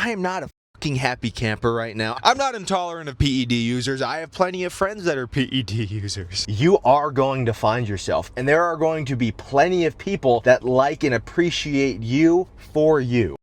I am not a fucking happy camper right now. I'm not intolerant of PED users. I have plenty of friends that are PED users. You are going to find yourself, and there are going to be plenty of people that like and appreciate you for you.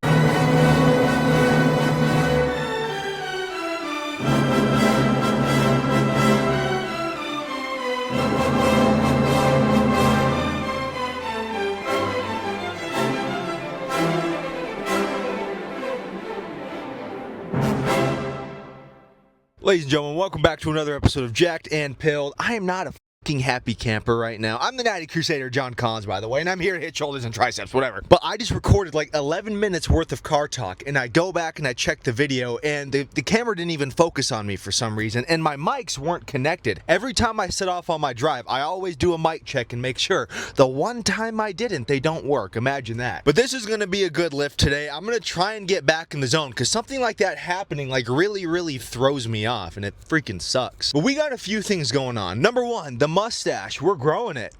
Ladies and gentlemen, welcome back to another episode of Jacked and Pilled. I am not a fucking happy camper right now. I'm the Natty Crusader, John Collins, by the way, and I'm here to hit shoulders and triceps, whatever. But I just recorded like 11 minutes worth of car talk, and I go back and I check the video, and the camera didn't even focus on me for some reason, and my mics weren't connected. Every time I set off on my drive, I always do a mic check and make sure. The one time I didn't, they don't work. Imagine that. But this is going to be a good lift today. I'm going to try and get back in the zone, because something like that happening like really throws me off, and it freaking sucks. But we got a few things going on. Number one, the mustache. We're growing it.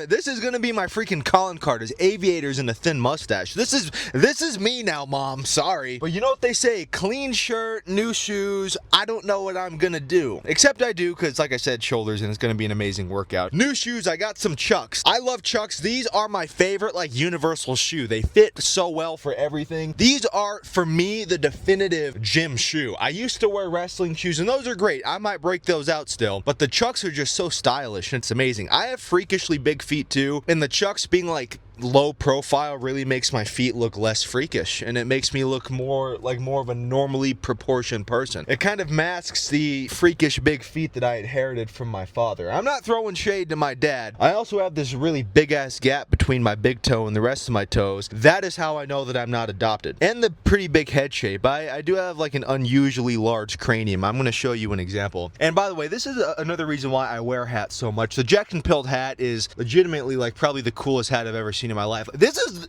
This is gonna be my freaking Colin Carter's aviators and a thin mustache. This is me now, Mom. Sorry. But you know what they say? Clean shirt, new shoes. I don't know what I'm gonna do. Except I do, because like I said, shoulders, and it's gonna be an amazing workout. New shoes, I got some Chucks. I love Chucks. These are my favorite, like, universal shoe. They fit so well for everything. These are, for me, the definitive gym shoe. I used to wear wrestling shoes, and those are great. I might break those out still. But the Chucks are just so stylish, and it's amazing. I have freakishly big feet too, and the Chucks being like low profile really makes my feet look less freakish, and it makes me look more of a normally proportioned person. It kind of masks the freakish big feet that I inherited from my father. I'm not throwing shade to my dad. I also have this really big ass gap between my big toe and the rest of my toes. That is how I know that I'm not adopted. And the pretty big head shape. I do have like an unusually large cranium. I'm going to show you an example. And by the way, this is another reason why I wear hats so much. The Jacked and Pilled hat is legitimately like probably the coolest hat I've ever seen in my life. This is...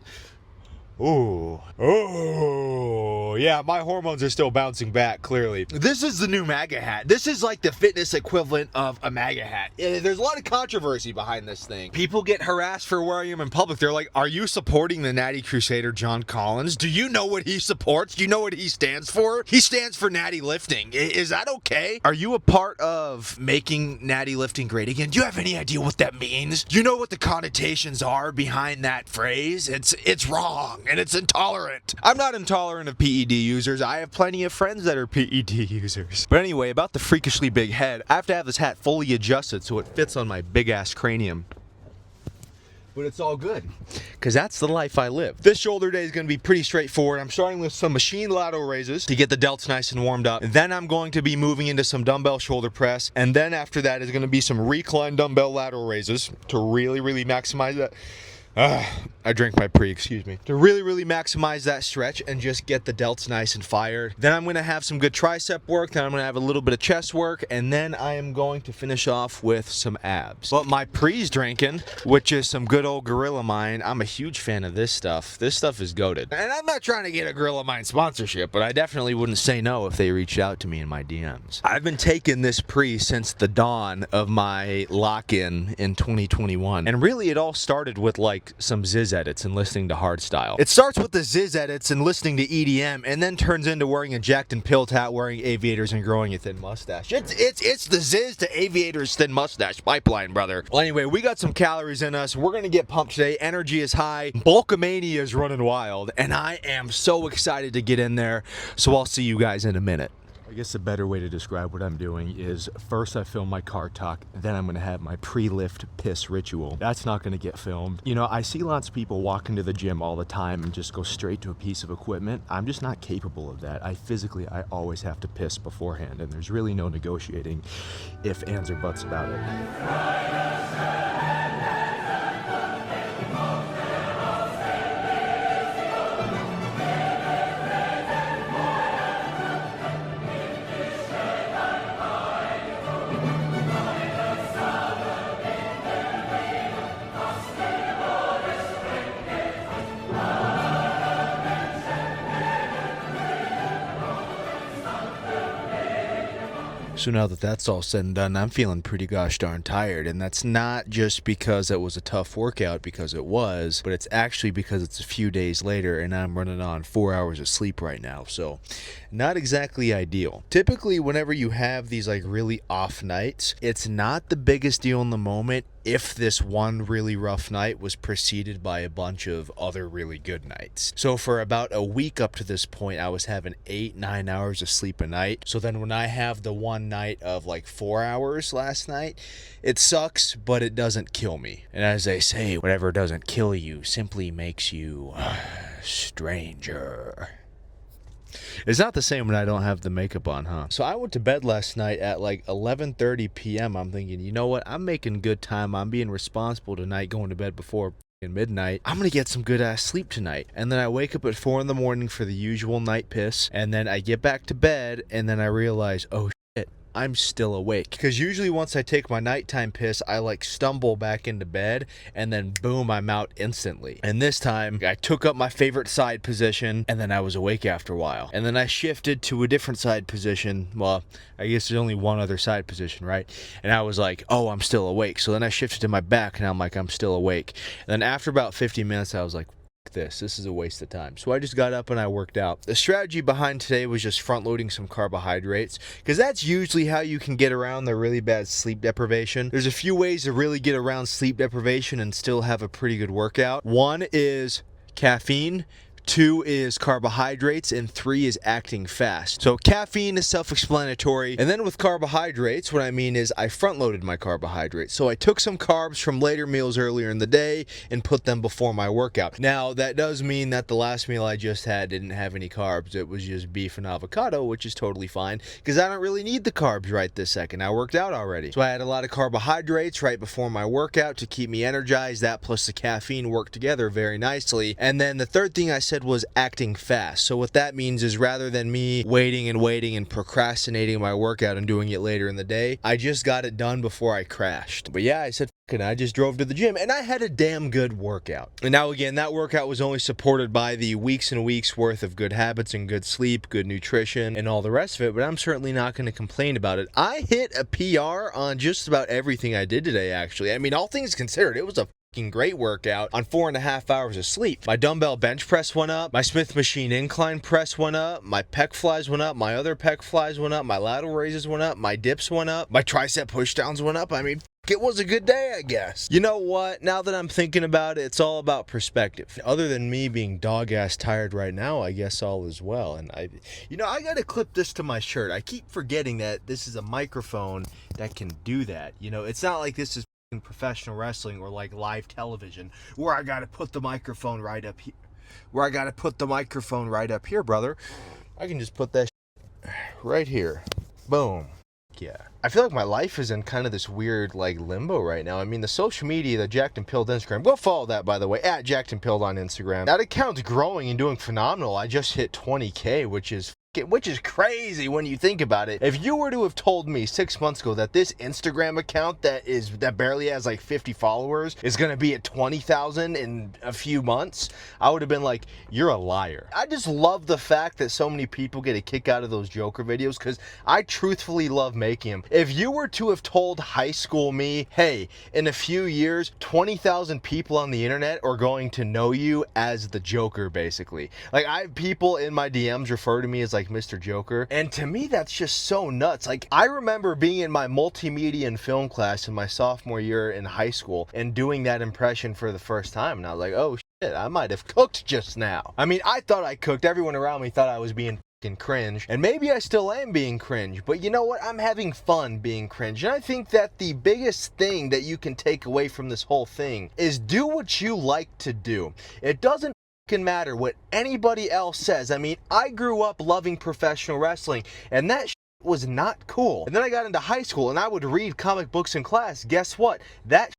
Oh, yeah, my hormones are still bouncing back, clearly. This is the new MAGA hat. This is like the fitness equivalent of a MAGA hat. There's a lot of controversy behind this thing. People get harassed for wearing them in public. They're like, are you supporting the Natty Crusader, John Collins? Do you know what he supports? Do you know what he stands for? He stands for Natty Lifting. Is that okay? Are you a part of making Natty Lifting great again? Do you have any idea what that means? Do you know what the connotations are behind that phrase? It's wrong. And it's intolerant. I'm not intolerant of PED users. I have plenty of friends that are PED users. But anyway, about the freakishly big head, I have to have this hat fully adjusted so it fits on my big ass cranium. But it's all good, because that's the life I live. This shoulder day is going to be pretty straightforward. I'm starting with some machine lateral raises to get the delts nice and warmed up. Then I'm going to be moving into some dumbbell shoulder press. And then after that is going to be some recline dumbbell lateral raises to really maximize that. I drank my pre, excuse me. To really maximize that stretch and just get the delts nice and fired. Then I'm going to have some good tricep work. Then I'm going to have a little bit of chest work. And then I am going to finish off with some abs. But my pre's drinking, which is some good old Gorilla Mind. I'm a huge fan of this stuff. This stuff is goated. And I'm not trying to get a Gorilla Mind sponsorship, but I definitely wouldn't say no if they reached out to me in my DMs. I've been taking this pre since the dawn of my lock-in in 2021. And really it all started with like some Ziz edits and listening to hardstyle. It starts with the Ziz edits and listening to EDM, and then turns into wearing a Jacked and Pilled hat, wearing aviators, and growing a thin mustache. It's the Ziz to aviators thin mustache pipeline, brother. Well, anyway, we got some calories in us. We're gonna get pumped today. Energy is high. Bulkamania is running wild, and I am so excited to get in there. So I'll see you guys in a minute. I guess a better way to describe what I'm doing is first I film my car talk, then I'm gonna have my pre-lift piss ritual. That's not gonna get filmed. You know, I see lots of people walk into the gym all the time and just go straight to a piece of equipment. I'm just not capable of that. I always have to piss beforehand, and there's really no negotiating if, ands, or buts about it. So now that that's all said and done, I'm feeling pretty gosh darn tired, and that's not just because it was a tough workout, because it was, but it's actually because it's a few days later and I'm running on 4 hours of sleep right now, so not exactly ideal. Typically, whenever you have these like really off nights, it's not the biggest deal in the moment if this one really rough night was preceded by a bunch of other really good nights. So for about a week up to this point, I was having 8-9 hours of sleep a night. So then when I have the one night of like 4 hours last night, it sucks, but it doesn't kill me. And as they say, whatever doesn't kill you simply makes you stranger. It's not the same when I don't have the makeup on, huh? So I went to bed last night at like 11:30 p.m. I'm thinking, you know what? I'm making good time. I'm being responsible tonight, going to bed before midnight. I'm gonna get some good ass sleep tonight. And then I wake up at 4 in the morning for the usual night piss. And then I get back to bed and then I realize, oh shit, I'm still awake. Because usually once I take my nighttime piss, I like stumble back into bed and then boom, I'm out instantly. And this time I took up my favorite side position and then I was awake after a while. And then I shifted to a different side position. Well, I guess there's only one other side position, right? And I was like, oh, I'm still awake. So then I shifted to my back and I'm like, I'm still awake. And then after about 50 minutes, I was like, this is a waste of time. So I just got up and I worked out. The strategy behind today was just front loading some carbohydrates, because that's usually how you can get around the really bad sleep deprivation. There's a few ways to really get around sleep deprivation and still have a pretty good workout. One is caffeine, 2 is carbohydrates, and 3 is acting fast. So caffeine is self-explanatory, and then with carbohydrates, what I mean is I front-loaded my carbohydrates. So I took some carbs from later meals earlier in the day and put them before my workout. Now, that does mean that the last meal I just had didn't have any carbs. It was just beef and avocado, which is totally fine, because I don't really need the carbs right this second. I worked out already. So I had a lot of carbohydrates right before my workout to keep me energized. That plus the caffeine worked together very nicely. And then the third thing I said was acting fast. So what that means is rather than me waiting and procrastinating my workout and doing it later in the day, I just got it done before I crashed. But yeah, I said and I just drove to the gym and I had a damn good workout. And now again, that workout was only supported by the weeks and weeks worth of good habits and good sleep, good nutrition, and all the rest of it, but I'm certainly not going to complain about it. I hit a PR on just about everything I did today, actually. I mean, all things considered, it was a great workout on 4.5 hours of sleep. My dumbbell bench press went up, my Smith machine incline press went up, my pec flies went up, my other pec flies went up, my lateral raises went up, my dips went up, my tricep pushdowns went up. I mean, it was a good day, I guess. You know what? Now that I'm thinking about it, it's all about perspective. Other than me being dog-ass tired right now, I guess all is well. And I gotta clip this to my shirt. I keep forgetting that this is a microphone that can do that. You know, it's not like this is in professional wrestling or like live television where I gotta put the microphone right up here. Brother. I can just put that right here. Boom. Yeah. I feel like my life is in kind of this weird like limbo right now. I mean, the social media, the Jacked and Pilled Instagram, go follow that, by the way, at Jacked and Pilled on Instagram. That account's growing and doing phenomenal. I just hit 20K, which is crazy when you think about it. If you were to have told me 6 months ago that this Instagram account that barely has like 50 followers is gonna be at 20,000 in a few months, I would have been like, you're a liar. I just love the fact that so many people get a kick out of those Joker videos, because I truthfully love making them. If you were to have told high school me, hey, in a few years 20,000 people on the internet are going to know you as the Joker, basically. Like, I have people in my DMs refer to me as like Mr. Joker, and to me that's just so nuts. Like, I remember being in my multimedia and film class in my sophomore year in high school and doing that impression for the first time, and I was like, oh shit, I might have cooked just now. I mean, I thought I cooked. Everyone around me thought I was being cringe, and maybe I still am being cringe, but you know what? I'm having fun being cringe. And I think that the biggest thing that you can take away from this whole thing is do what you like to do. It doesn't matter what anybody else says. I mean, I grew up loving professional wrestling, and that was not cool. And then I got into high school and I would read comic books in class. Guess what? That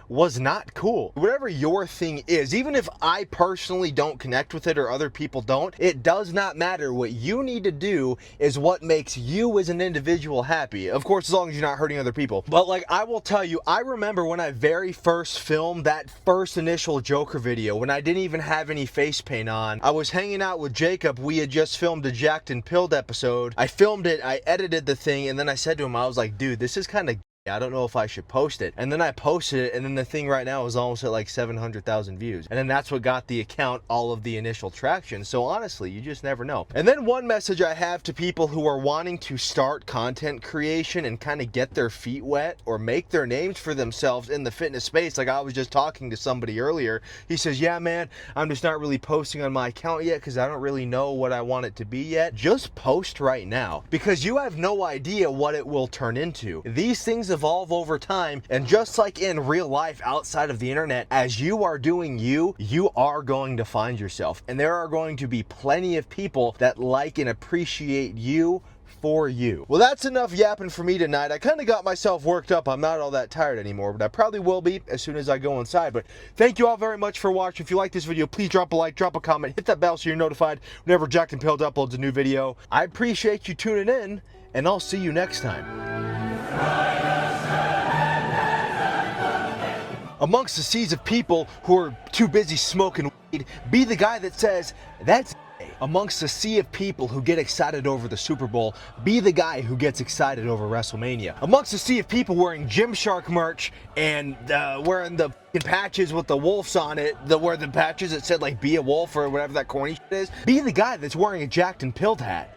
was not cool. Whatever your thing is, even if I personally don't connect with it or other people don't, it does not matter. What you need to do is what makes you as an individual happy. Of course, as long as you're not hurting other people. But like, I will tell you, I remember when I very first filmed that first initial Joker video, when I didn't even have any face paint on. I was hanging out with Jacob. We had just filmed a Jacked and Pilled episode. I filmed it, I edited the thing, and then I said to him, I was like, dude, this is kind of, I don't know if I should post it. And then I posted it, and then the thing right now is almost at like 700,000 views. And then that's what got the account all of the initial traction. So honestly, you just never know. And then one message I have to people who are wanting to start content creation and kind of get their feet wet or make their names for themselves in the fitness space. Like I was just talking to somebody earlier. He says, yeah, man, I'm just not really posting on my account yet because I don't really know what I want it to be yet. Just post right now because you have no idea what it will turn into. These things evolve over time, and just like in real life outside of the internet, as you are doing you are going to find yourself, and there are going to be plenty of people that like and appreciate you for you. Well, that's enough yapping for me tonight. I kind of got myself worked up. I'm not all that tired anymore, but I probably will be as soon as I go inside. But thank you all very much for watching. If you like this video, please drop a like, drop a comment, hit that bell so you're notified whenever Jacked and Pilled uploads a new video. I appreciate you tuning in, and I'll see you next time. Amongst the seas of people who are too busy smoking weed, be the guy that says, that's gay. Amongst the sea of people who get excited over the Super Bowl, be the guy who gets excited over WrestleMania. Amongst the sea of people wearing Gymshark merch and wearing the patches with the wolves on it, where the patches that said like be a wolf or whatever that corny shit is, be the guy that's wearing a Jacked and Pilled hat.